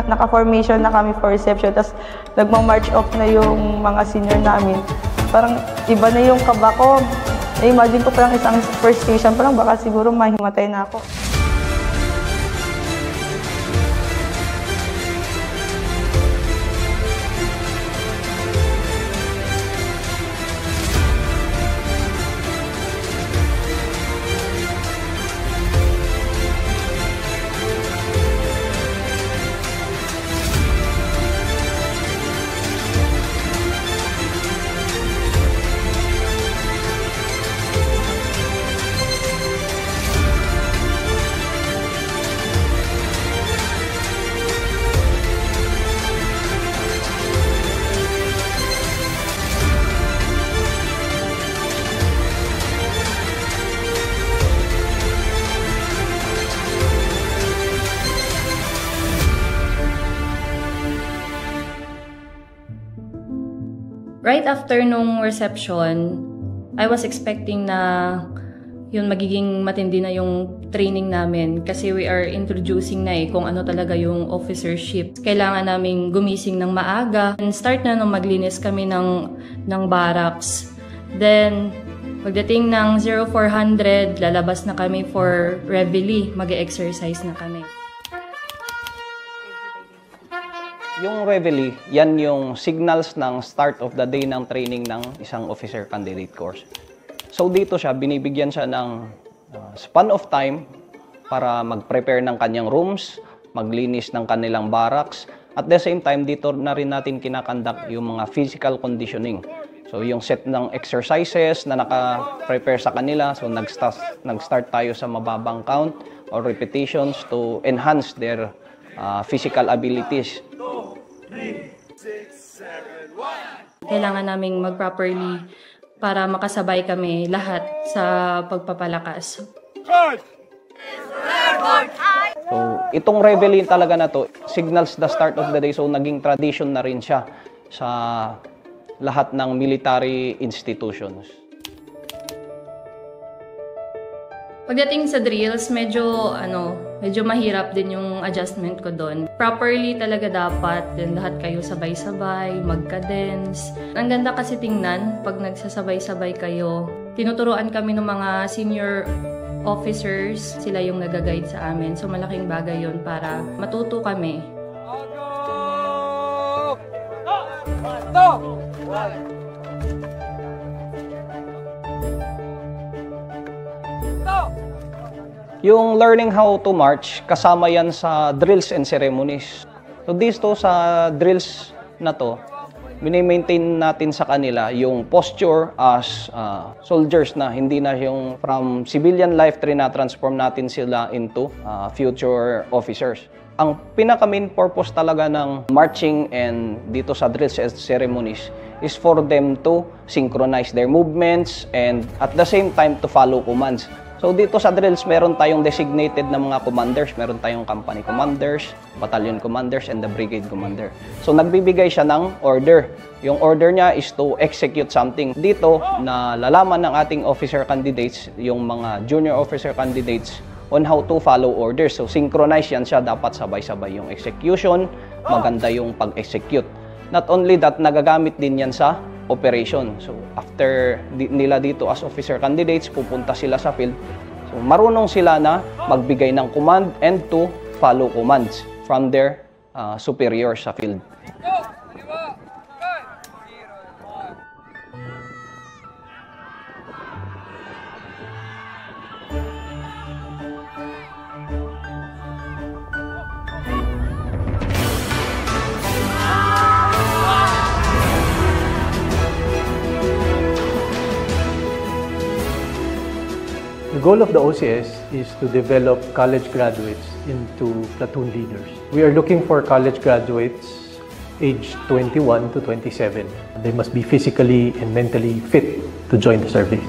naka-formation na kami for reception, tapos nagma-march off na yung mga senior namin. Parang iba na yung kaba ko. Imagine ko parang isang first station, parang baka siguro mahimatay na ako. Right after nung reception, I was expecting na yun magiging matindi na yung training namin kasi we are introducing na kung ano talaga yung officership. Kailangan naming gumising ng maaga. And start na nung maglinis kami ng barracks. Then, pagdating ng 0400, lalabas na kami for reveille. Mag-exercise na kami. Yung reveille, yan yung signals ng start of the day ng training ng isang officer candidate course. So dito siya, binibigyan siya ng span of time para mag-prepare ng kanyang rooms, maglinis ng kanilang barracks. At the same time, dito na rin natin kinakandak yung mga physical conditioning. So yung set ng exercises na naka-prepare sa kanila, so nag-start tayo sa mababang count or repetitions to enhance their physical abilities. Kailangan naming mag-properly para makasabay kami lahat sa pagpapalakas. So, itong reveille talaga na to, signals the start of the day. So, naging tradition na rin siya sa lahat ng military institutions. Pagdating sa drills, medyo mahirap din yung adjustment ko doon. Properly talaga dapat, din lahat kayo sabay-sabay, magka-dance. Ang ganda kasi tingnan pag nagsasabay-sabay kayo. Tinuturuan kami ng mga senior officers, sila yung nag-guide sa amin. So malaking bagay yun para matuto kami. Yung learning how to march, kasama yan sa drills and ceremonies. So dito sa drills na to, mini-maintain natin sa kanila yung posture as soldiers na hindi na yung from civilian life transform natin sila into future officers. Ang pinaka-main purpose talaga ng marching and dito sa drills and ceremonies is for them to synchronize their movements and at the same time to follow commands. So dito sa drills, meron tayong designated na mga commanders. Meron tayong company commanders, battalion commanders, and the brigade commander. So nagbibigay siya ng order. Yung order niya is to execute something. Dito, na lalaman ng ating officer candidates, yung mga junior officer candidates, on how to follow orders. So synchronize yan siya, dapat sabay-sabay yung execution, maganda yung pag-execute. Not only that, nagagamit din yan sa operation. So, after nila dito as officer candidates, pupunta sila sa field. So, marunong sila na magbigay ng command and to follow commands from their superiors sa field. The goal of the OCS is to develop college graduates into platoon leaders. We are looking for college graduates aged 21 to 27. They must be physically and mentally fit to join the service.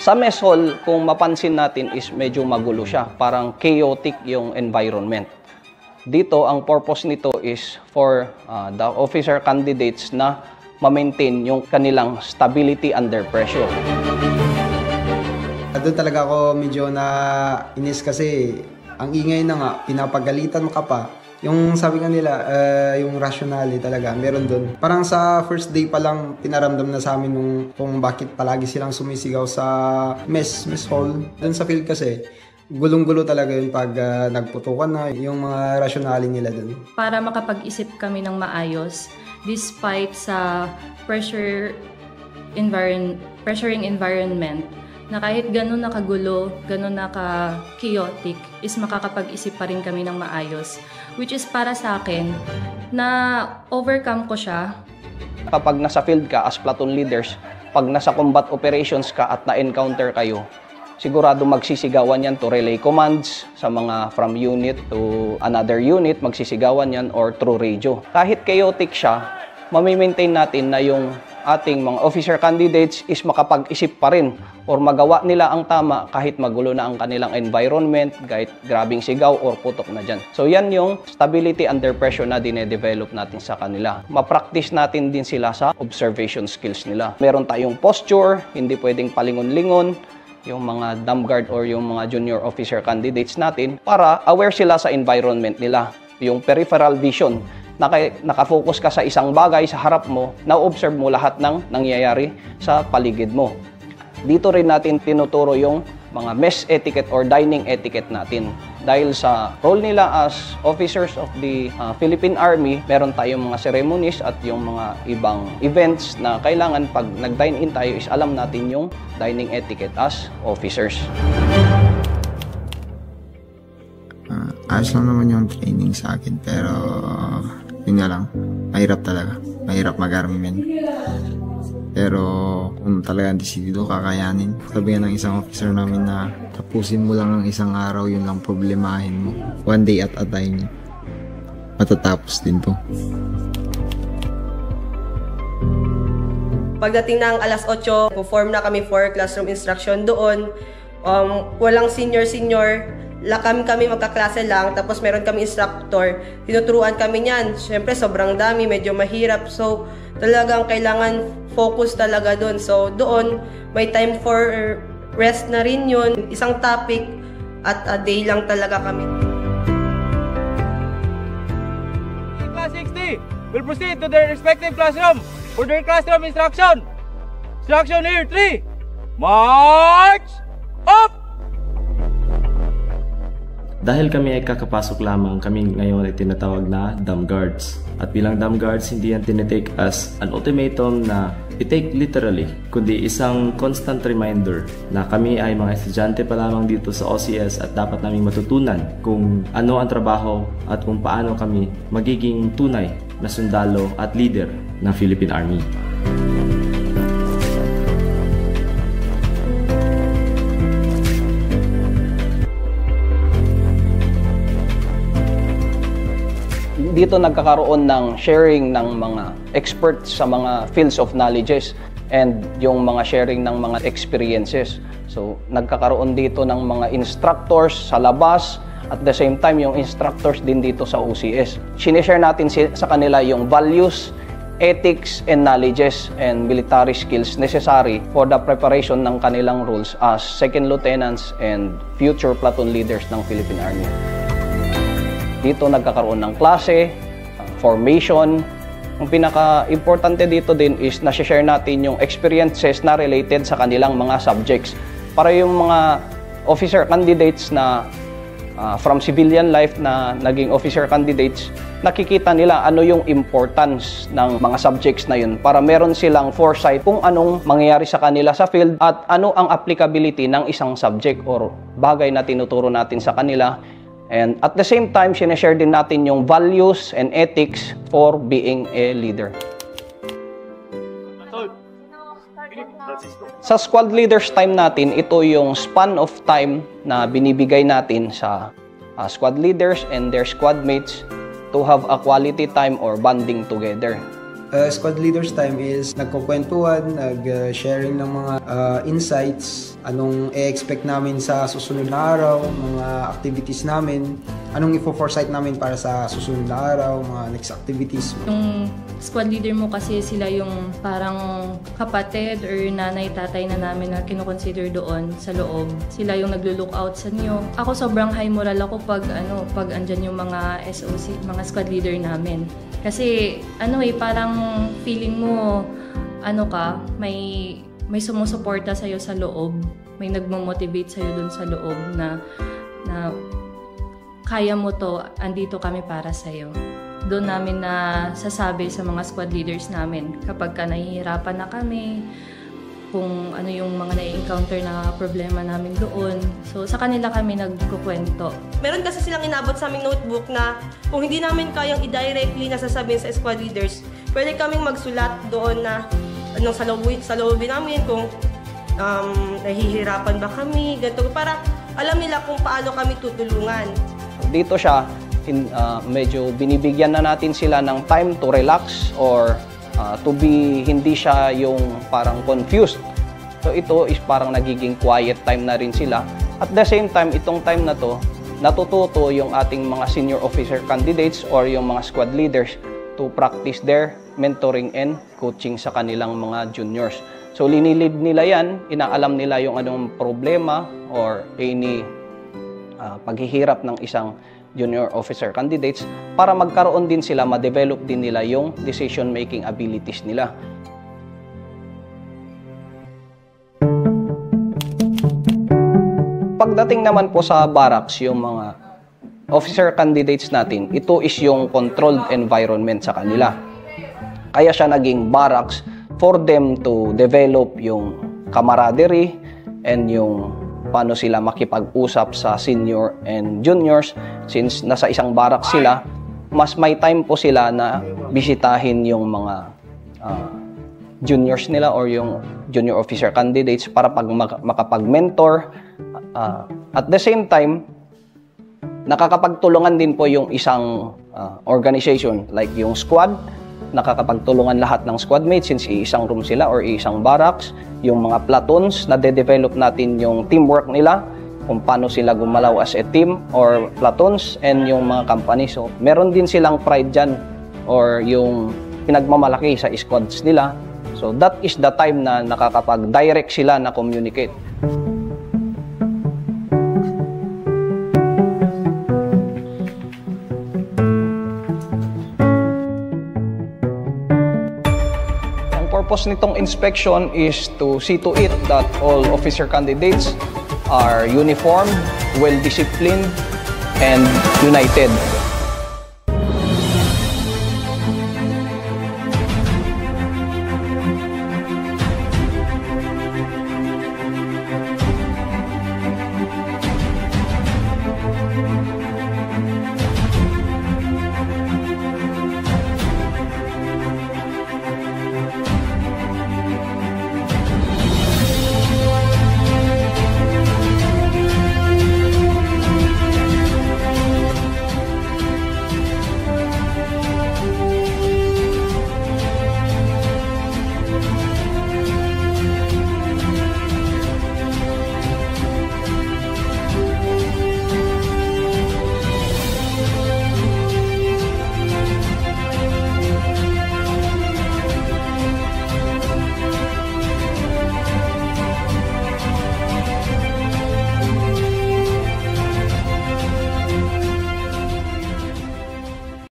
Sa mess hall, kung mapansin natin is medyo magulo siya. Parang chaotic yung environment. Dito, ang purpose nito is for the officer candidates na ma-maintain yung kanilang stability under pressure. Doon talaga ako medyo inis kasi ang ingay na nga, pinapagalitan ka pa. Yung sabi nga nila, yung rationale talaga, meron doon. Parang sa first day pa lang, pinaramdam na sa amin kung bakit palagi silang sumisigaw sa mess hall. Doon sa field kasi, gulong-gulo talaga yun pag nagputukan na yung mga rationale nila doon. Para makapag-isip kami ng maayos, despite sa pressuring environment, na kahit ganun nakagulo, ganun naka-chaotic, is makakapag-isip pa rin kami ng maayos. Which is para sa akin, na overcome ko siya. Kapag nasa field ka as platoon leaders, pag nasa combat operations ka at na-encounter kayo, sigurado magsisigawan yan to relay commands sa mga from unit to another unit, magsisigawan yan or through radio. Kahit chaotic siya, mamimaintain natin na yung ating mga officer candidates is makapag-isip pa rin or magawa nila ang tama kahit magulo na ang kanilang environment, kahit grabing sigaw or putok na dyan. So yan yung stability under pressure na dine-develop natin sa kanila. Ma-practice natin din sila sa observation skills nila. Meron tayong posture, hindi pwedeng palingon-lingon, yung mga dam guard or yung mga junior officer candidates natin para aware sila sa environment nila. Yung peripheral vision, nakafocus ka sa isang bagay sa harap mo, na-observe mo lahat ng nangyayari sa paligid mo. Dito rin natin tinuturo yung mga mess etiquette or dining etiquette natin. Dahil sa role nila as officers of the Philippine Army, meron tayong mga ceremonies at yung mga ibang events na kailangan pag nag-dine-in tayo is alam natin yung dining etiquette as officers. Ayos lang naman yung training sa akin, pero yun nga lang, mahirap talaga. Mahirap mag-army men. Pero kung talagang desidido, kakayanin. Sabihan ng isang officer namin na tapusin mo lang ang isang araw, yun lang problemahin mo. One day at a time, matatapos din to. Pagdating ng alas 8, perform na kami for classroom instruction doon. Walang senior. Kami magkaklase lang, tapos meron kami instructor. Tinuturuan kami niyan. Siyempre, sobrang dami, medyo mahirap. So, talagang kailangan focus talaga doon. So, doon, may time for rest na rin yun. Isang topic at a day lang talaga kami. Class 60 will proceed to their respective classroom for their classroom instruction. Instruction here, 3. March up! Dahil kami ay kakapasok lamang, kami ngayon ay tinatawag na dam guards. At bilang dam guards, hindi yan tinitake as an ultimatum na i-take literally, kundi isang constant reminder na kami ay mga estudyante pa lamang dito sa OCS at dapat naming matutunan kung ano ang trabaho at kung paano kami magiging tunay na sundalo at leader ng Philippine Army. Dito nagkakaroon ng sharing ng mga experts sa mga fields of knowledges and yung mga sharing ng mga experiences. So, nagkakaroon dito ng mga instructors sa labas at the same time yung instructors din dito sa OCS. Sinishare natin sa kanila yung values, ethics, and knowledges and military skills necessary for the preparation ng kanilang roles as second lieutenants and future platoon leaders ng Philippine Army. Dito nagkakaroon ng klase, formation. Ang pinaka-importante dito din is na-share natin yung experiences na related sa kanilang mga subjects. Para yung mga officer candidates na from civilian life na naging officer candidates, nakikita nila ano yung importance ng mga subjects na yun para meron silang foresight kung anong mangyayari sa kanila sa field at ano ang applicability ng isang subject or bagay na tinuturo natin sa kanila. And at the same time, sinashare din natin yung values and ethics for being a leader. Sa squad leaders time natin, ito yung span of time na binibigay natin sa squad leaders and their squad mates to have a quality time or bonding together. squad leaders time is nagkukwentuhan, nag-sharing ng mga insights, anong i-expect namin sa susunod na araw, mga activities namin, anong i-foresight namin para sa susunod na araw, mga next activities. Yung squad leader mo kasi sila yung parang kapatid or nanay, tatay na namin na kinoconsider doon sa loob. Sila yung naglo-look out sa inyo. Ako sobrang high moral ako pag andyan yung mga SOC, mga squad leader namin. Kasi parang feeling mo may sumusuporta sa'yo sa loob, may nagmo-motivate sa'yo dun sa loob na kaya mo to, andito kami para sa'yo. Doon namin na sasabi sa mga squad leaders namin kapag nahihirapan na kami, kung ano yung mga na-encounter na problema namin doon. So, sa kanila kami nagkukwento. Meron kasi silang inabot sa aming notebook na kung hindi namin kayang i-directly nasasabihin sa squad leaders, pwede kaming magsulat doon na sa lobby namin kung nahihirapan ba kami, ganito, para alam nila kung paano kami tutulungan. Dito siya, medyo binibigyan na natin sila ng time to relax or to be hindi siya yung parang confused. So ito is parang nagiging quiet time na rin sila. At the same time, itong time na to, natututo yung ating mga senior officer candidates or yung mga squad leaders to practice their mentoring and coaching sa kanilang mga juniors. So linilid nila yan, inaalam nila yung anong problema or any paghihirap ng isang junior officer candidates para magkaroon din sila, ma-develop din nila yung decision-making abilities nila. Pagdating naman po sa barracks, yung mga officer candidates natin, ito is yung controlled environment sa kanila. Kaya siya naging barracks for them to develop yung camaraderie and yung paano sila makipag-usap sa senior and juniors. Since nasa isang barak sila, mas may time po sila na bisitahin yung mga juniors nila or yung junior officer candidates para makapag-mentor. At the same time, nakakapagtulungan din po yung isang organization like yung squad. Nakakapagtulungan lahat ng squad mates since isang room sila or isang barracks. Yung mga platoons, na-develop natin yung teamwork nila, kung paano sila gumalaw as a team or platoons, and yung mga company. So, meron din silang pride dyan or yung pinagmamalaki sa squads nila. So, that is the time na nakakapag-direct sila na communicate. Purpose nitong inspection is to see to it that all officer candidates are uniformed, well-disciplined, and united.